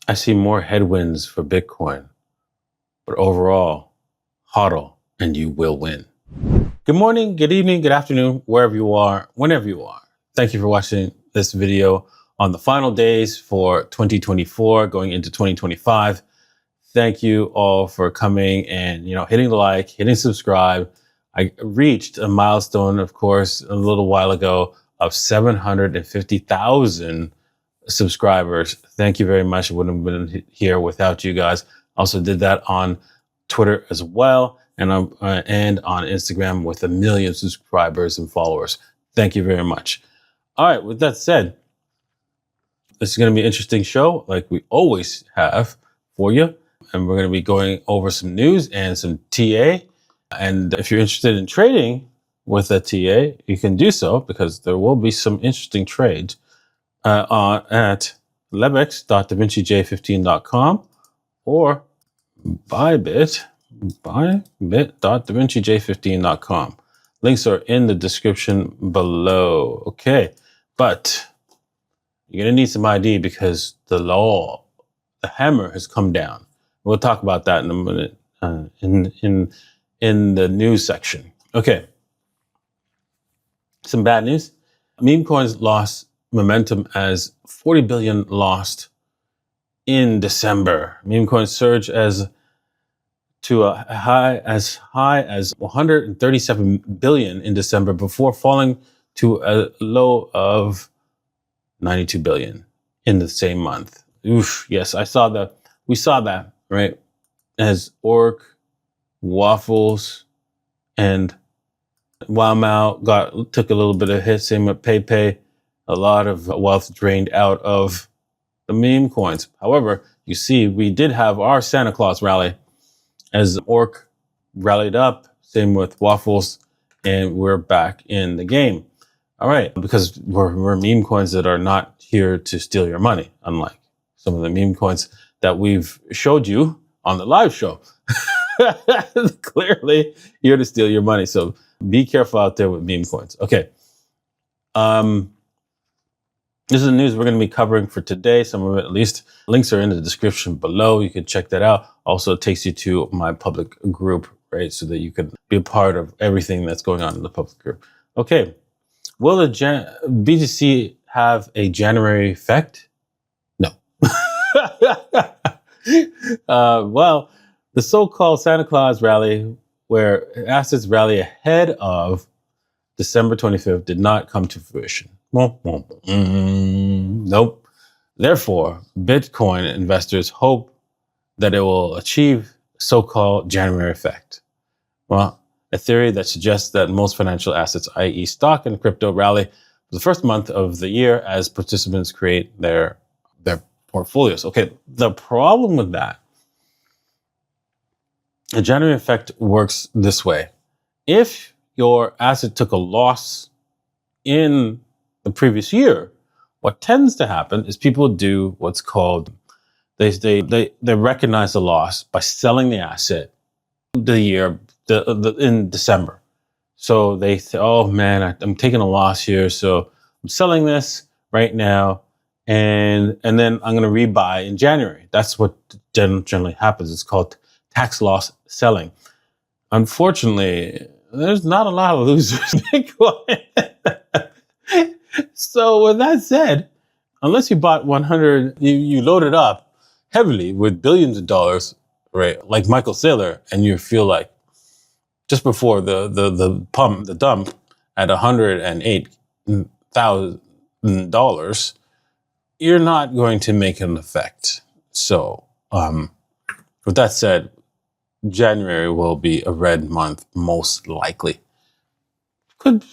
I see more headwinds for Bitcoin, but overall, hodl and you will win. Good morning, good evening, good afternoon, wherever you are, whenever you are. Thank you for watching this video on the final days for 2024 going into 2025. Thank you all for coming and, hitting the like, hitting subscribe. I reached a milestone, of course, a little while ago of 750,000 subscribers. Thank you very much. I wouldn't have been here without you guys. Also did that on Twitter as well, and on Instagram with 1 million subscribers and followers. Thank you very much. All right, with that said, this is going to be an interesting show like we always have for you. And we're going to be going over some news and some TA. And if you're interested in trading with a TA, you can do so because there will be some interesting trades at lebex.davincij15.com or bybit.davincij15.com. Links are in the description below. Okay, but you're going to need some ID because the hammer has come down. We'll talk about that in a minute in the news section. Okay, some bad news. Meme coins lost momentum as 40 billion lost in December. Meme coins surged to a high as 137 billion in December before falling to a low of 92 billion in the same month. Oof, yes, I saw that. We saw that, right? As Orc, Waffles, and Wow took a little bit of hit, same with PayPay. A lot of wealth drained out of the meme coins. However, you see, we did have our Santa Claus rally as Orc rallied up, same with Waffles, and we're back in the game. All right, because we're meme coins that are not here to steal your money, unlike some of the meme coins that we've showed you on the live show. Clearly here to steal your money. So be careful out there with meme coins. Okay. This is the news we're going to be covering for today. Some of it, at least. Links are in the description below. You can check that out. Also, it takes you to my public group, right? So that you can be a part of everything that's going on in the public group. Okay. Will the BTC have a January effect? No. Well, the so-called Santa Claus rally, where assets rally ahead of December 25th, did not come to fruition. Nope. Therefore, Bitcoin investors hope that it will achieve so-called January effect. Well, a theory that suggests that most financial assets, i.e. stock and crypto, rally for the first month of the year as participants create their portfolios. Okay, the problem with that, the January effect works this way. If your asset took a loss in the previous year, what tends to happen is people do what's called, they recognize the loss by selling the asset in December. So they say, oh man, I'm taking a loss here, so I'm selling this right now, and then I'm going to rebuy in January. That's what generally happens. It's called tax loss selling. Unfortunately, there's not a lot of losers in Bitcoin. So with that said, unless you bought 100, you loaded up heavily with billions of dollars, right? Like Michael Saylor, and you feel like just before the dump at $108,000, you're not going to make an effect. So with that said, January will be a red month, most likely. Could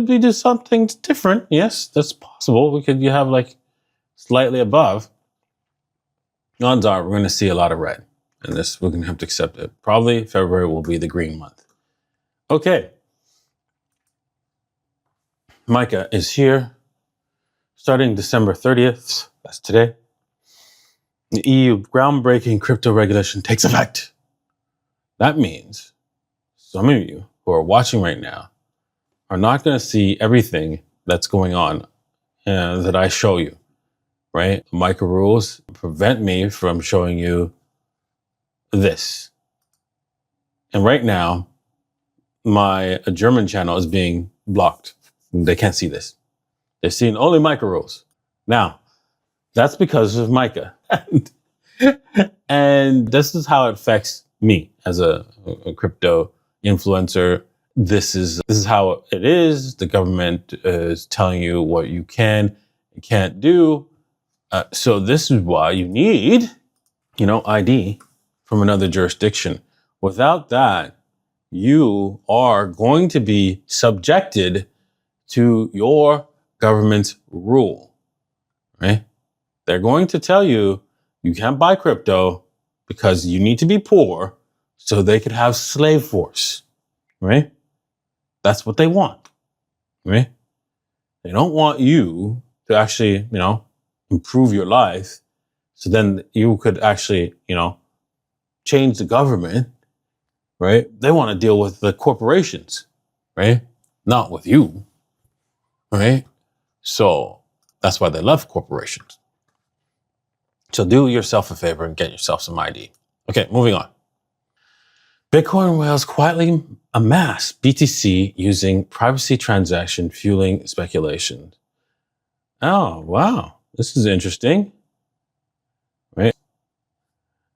be just something different. Yes, that's possible. You have like slightly above. Odds are we're going to see a lot of red, and this we're going to have to accept it. Probably February will be the green month. Okay. MICA is here, starting December 30th. That's today. The EU groundbreaking crypto regulation takes effect. That means some of you who are watching right now are not going to see everything that's going on that I show you. right? MICA rules prevent me from showing you this. And right now, my German channel is being blocked. They can't see this. They're seeing only MICA rules. Now, that's because of MICA. And this is how it affects me as a crypto influencer. This is how it is. The government is telling you what you can and can't do. So this is why you need, ID from another jurisdiction. Without that, you are going to be subjected to your government's rule, right? They're going to tell you you can't buy crypto because you need to be poor so they could have slave force, right? That's what they want, right? They don't want you to actually, improve your life. So then you could actually, change the government, right? They want to deal with the corporations, right? Not with you, right? So that's why they love corporations. So do yourself a favor and get yourself some ID. Okay, moving on. Bitcoin whales quietly amass BTC using privacy transaction fueling speculation. Oh, wow. This is interesting, right?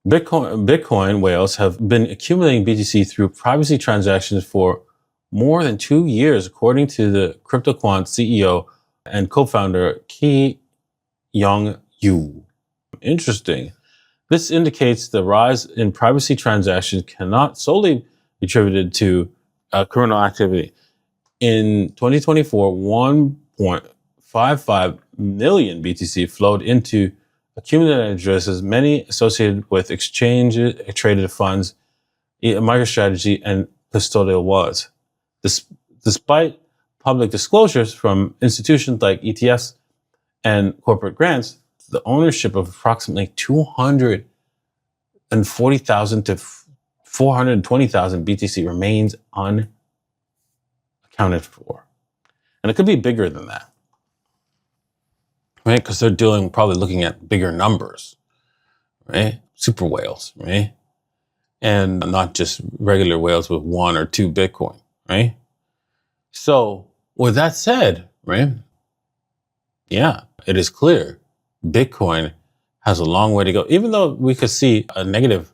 Bitcoin whales have been accumulating BTC through privacy transactions for more than 2 years, according to the CryptoQuant CEO and co-founder Ki Young Yu. Interesting. This indicates the rise in privacy transactions cannot solely be attributed to criminal activity. In 2024, 1.55 million BTC flowed into accumulated addresses, many associated with exchange-traded funds, MicroStrategy, and custodial wallets. Despite public disclosures from institutions like ETFs and corporate grants, the ownership of approximately 240,000 to 420,000 BTC remains unaccounted for. And it could be bigger than that, right? Because they're probably looking at bigger numbers, right? Super whales, right? And not just regular whales with 1 or 2 Bitcoin, right? So with that said, right? Yeah, it is clear Bitcoin has a long way to go. Even though we could see a negative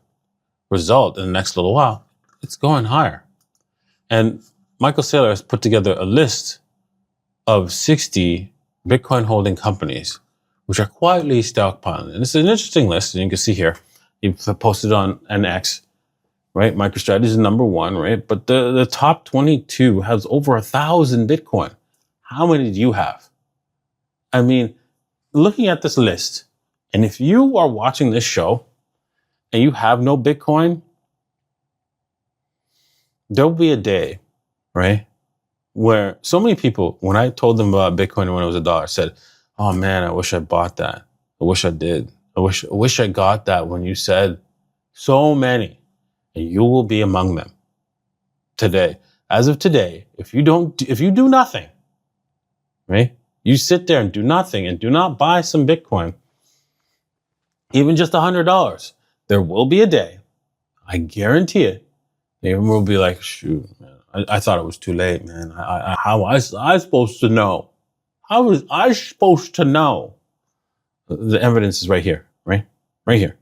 result in the next little while, it's going higher. And Michael Saylor has put together a list of 60 Bitcoin holding companies, which are quietly stockpiling. And it's an interesting list, and you can see here, he posted on an X, right? MicroStrategy is number 1, right? But the top 22 has over 1,000 Bitcoin. How many do you have? I mean, looking at this list, and if you are watching this show and you have no Bitcoin, there'll be a day, right, where so many people, when I told them about Bitcoin when it was $1, said, "Oh man, I wish I bought that. I wish I did. I wish I got that when you said." So many, and you will be among them today. As of today, if you do nothing, right? You sit there and do nothing and do not buy some Bitcoin, even just $100, there will be a day, I guarantee it, they will be like, "Shoot, man, I thought it was too late, man. How was I supposed to know? How was I supposed to know?" The evidence is right here, right? Right here,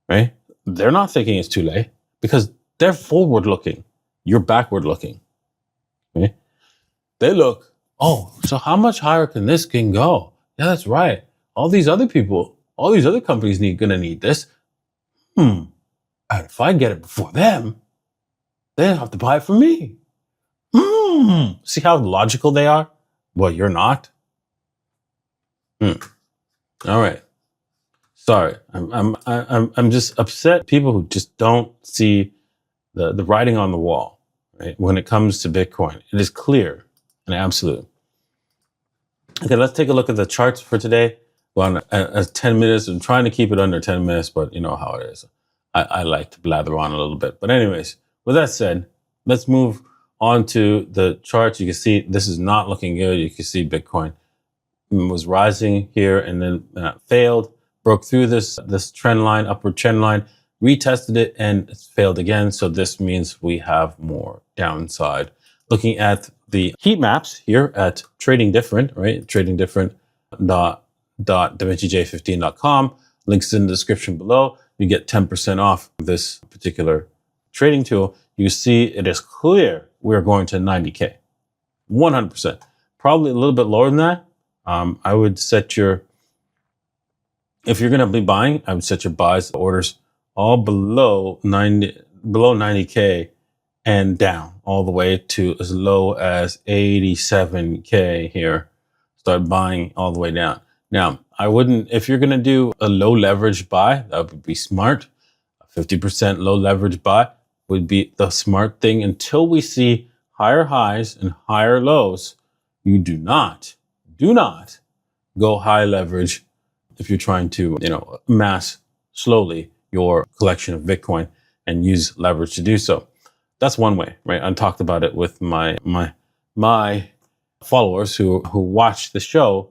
right? They're not thinking it's too late because they're forward looking. You're backward looking, right? They look, "Oh, so how much higher can this thing go? Yeah, that's right. All these other people, all these other companies gonna need this. And if I get it before them, they don't have to buy it from me. See how logical they are? Well, you're not. All right. Sorry, I'm just upset. People who just don't see the writing on the wall, right? When it comes to Bitcoin, it is clear and absolute. Okay, let's take a look at the charts for today. Well, 10 minutes. I'm trying to keep it under 10 minutes, but you know how it is. I like to blather on a little bit. But anyways, with that said, let's move on to the charts. You can see this is not looking good. You can see Bitcoin was rising here and then failed, broke through this trend line, upward trend line, retested it, and it's failed again. So this means we have more downside. Looking at the heat maps here at Trading Different, right? tradingdifferent.davincij15.com. Links in the description below. You get 10% off this particular trading tool. You see it is clear we're going to 90K. 100%. Probably a little bit lower than that. I would set your, if you're going to be buying, I would set your buys, orders all below 90K and down all the way to as low as 87K here. Start buying all the way down. Now, I wouldn't, if you're going to do a low leverage buy, that would be smart. A 50% low leverage buy would be the smart thing until we see higher highs and higher lows. You do not go high leverage if you're trying to, amass slowly your collection of Bitcoin and use leverage to do so. That's one way, right? I talked about it with my followers who watch the show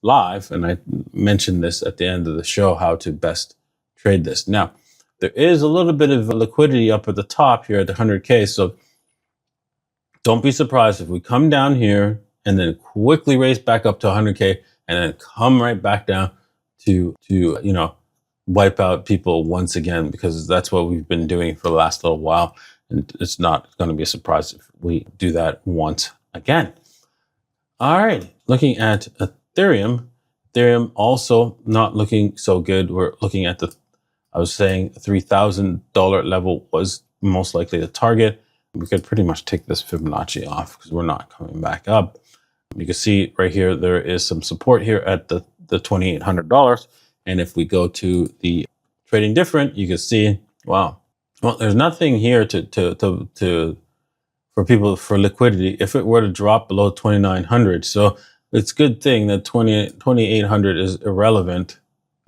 live, and I mentioned this at the end of the show, how to best trade this. Now, there is a little bit of liquidity up at the top here at the 100K, so don't be surprised if we come down here and then quickly race back up to 100K and then come right back down to wipe out people once again, because that's what we've been doing for the last little while. And it's not going to be a surprise if we do that once again. All right. Looking at Ethereum also not looking so good. We're looking at I was saying $3,000 level was most likely the target. We could pretty much take this Fibonacci off because we're not coming back up. You can see right here, there is some support here at the $2,800. And if we go to the Trading Different, you can see, wow. Well, there's nothing here for people for liquidity if it were to drop below 2,900. So it's a good thing that 2,800 is irrelevant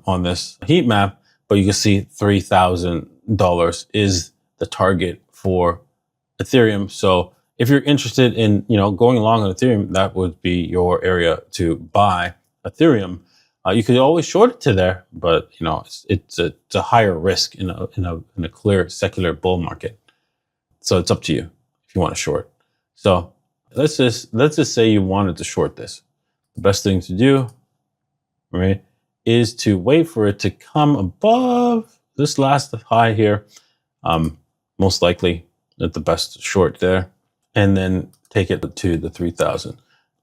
on this heat map, but you can see $3,000 is the target for Ethereum. So if you're interested in, going along on Ethereum, that would be your area to buy Ethereum. You could always short it to there, but it's a higher risk in a clear secular bull market. So it's up to you if you want to short. So let's just say you wanted to short this. The best thing to do, right, is to wait for it to come above this last high here. Most likely at the best short there, and then take it to the $3,000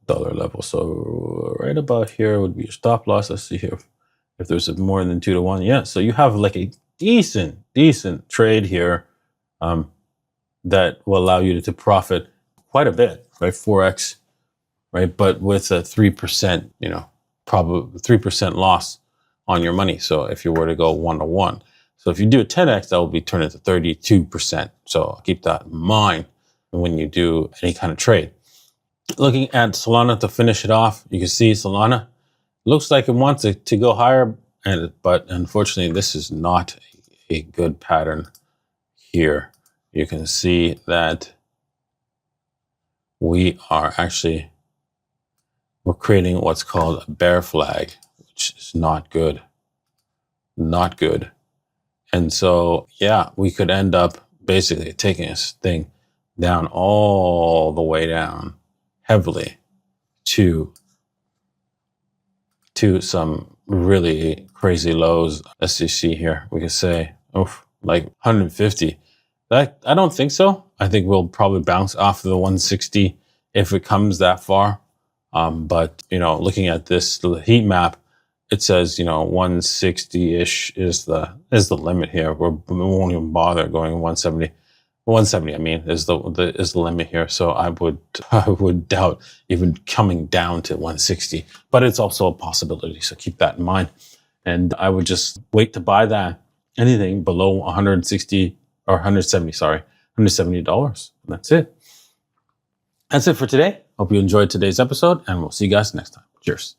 level. So right about here would be your stop loss. Let's see here if there's more than 2 to 1. Yeah, so you have like a decent trade here that will allow you to profit quite a bit, right? 4x, right? But with a 3%, probably 3% loss on your money. So if you were to go 1 to 1, so if you do a 10x, that will be turned into 32%. So keep that in mind when you do any kind of trade. Looking at Solana to finish it off, you can see Solana looks like it wants it to go higher, but unfortunately, this is not a good pattern here. You can see that we're creating what's called a bear flag, which is not good. Not good. And so, yeah, we could end up basically taking this thing down all the way down heavily to some really crazy lows. As you see here, we could say, like 150. That I don't think so. I think we'll probably bounce off of the 160 if it comes that far. But looking at this heat map, it says 160-ish is the limit here. We won't even bother going 170. 170, I mean, is the limit here. So I would doubt even coming down to 160, but it's also a possibility. So keep that in mind. And I would just wait to buy that anything below 160 or 170, $170. That's it. That's it for today. Hope you enjoyed today's episode, and we'll see you guys next time. Cheers.